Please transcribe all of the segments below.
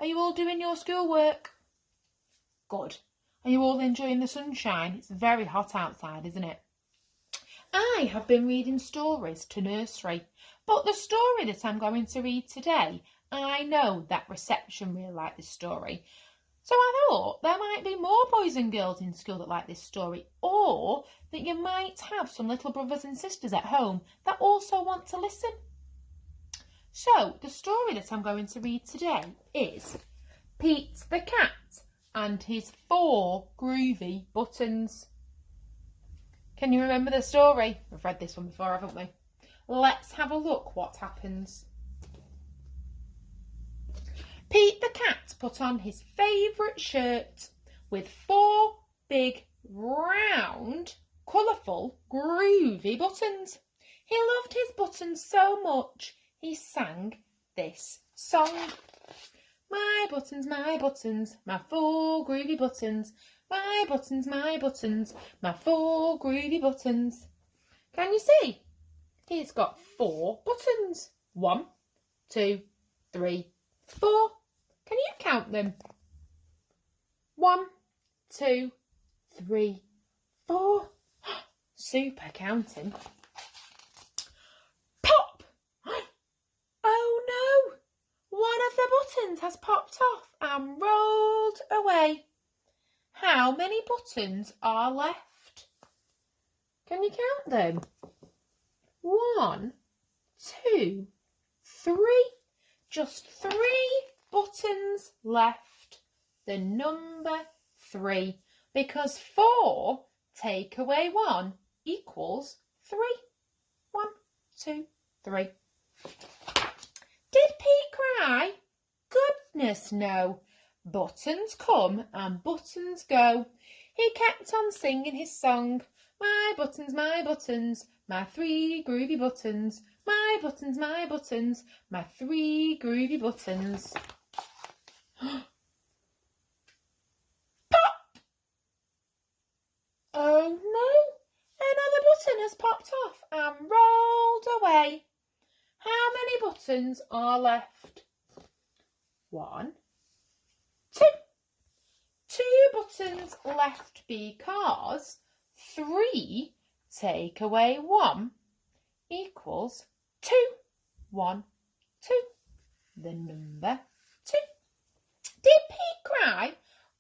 Are you all doing your schoolwork? Good. Are you all enjoying the sunshine? It's very hot outside, isn't it? I have been reading stories to nursery, but the story that I'm going to read today, I know that reception really like this story. So I thought there might be more boys and girls in school that like this story, or that you might have some little brothers and sisters at home that also want to listen. So the story that I'm going to read today is Pete the Cat and his 4 groovy buttons. Can you remember the story? We've read this one before, haven't we? Let's have a look what happens. Pete the Cat put on his favourite shirt with 4 big, round, colourful, groovy buttons. He loved his buttons so much, he sang this song. My buttons, my 4 groovy buttons. My buttons, my 4 groovy buttons. Can you see? He's got 4 buttons. 1, 2, 3, 4. Can you count them? 1, 2, 3, 4. Super counting. Pop! Oh no! One of the buttons has popped off and rolled away. How many buttons are left? Can you count them? 1, 2, 3. Just 3 buttons left. The number 3. Because 4 take away 1 equals 3. 1, 2, 3. Did Pete cry? Goodness no. Buttons come and buttons go. He kept on singing his song. My buttons, my 3 groovy buttons. My buttons, my 3 groovy buttons. Pop! Oh no! Another button has popped off and rolled away. How many buttons are left? 1, 2. 2 buttons left because 3 take away 1 equals 2. 1, 2. The number 2. Did Pete cry?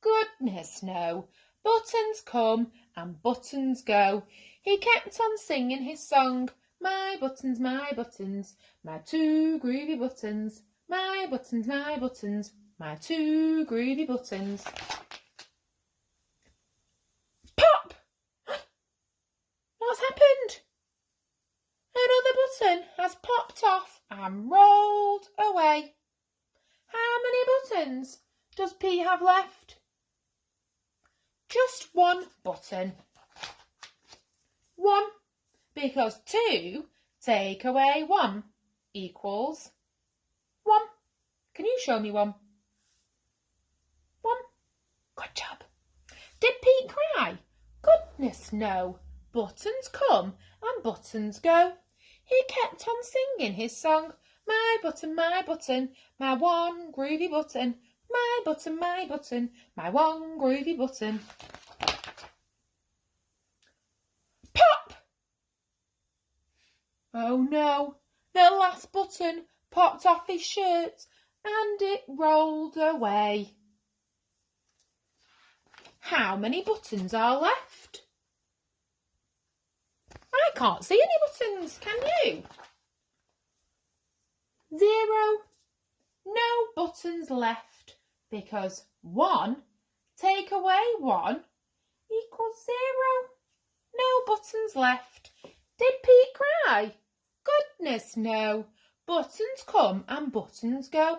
Goodness no. Buttons come and buttons go. He kept on singing his song. My buttons, my 2 groovy buttons. My buttons, my 2 groovy buttons. Pop! What's happened? Another button has popped off and rolled away. How many buttons does Pete have left? Just 1 button. 1. Because 2 take away 1 equals 1. Can you show me 1? 1. Good job. Did Pete cry? Goodness no. Buttons come and buttons go. He kept on singing his song. My button, my 1 groovy button. My button, my 1 groovy button. Pop! Oh no, the last button popped off his shirt and it rolled away. How many buttons are left? I can't see any buttons, can you? 0. No buttons left because 1 take away 1 equals 0. No buttons left. Did Pete cry? Goodness no. Buttons come and buttons go.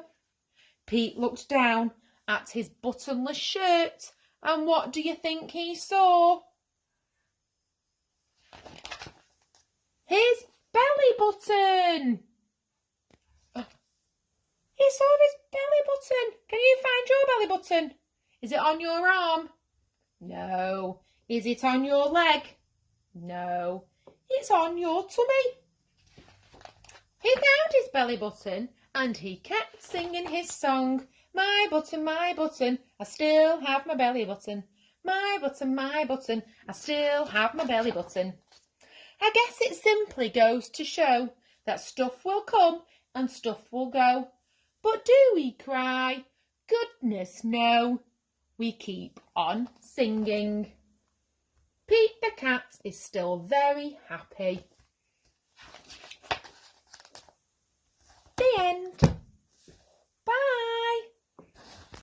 Pete looked down at his buttonless shirt and what do you think he saw? His belly button. He saw his belly button. Can you find your belly button? Is it on your arm? No. Is it on your leg? No. It's on your tummy. He found his belly button and he kept singing his song. My button, I still have my belly button. My button, I still have my belly button. I guess it simply goes to show that stuff will come and stuff will go. But do we cry? Goodness no. We keep on singing. Pete the cat is still very happy. The end.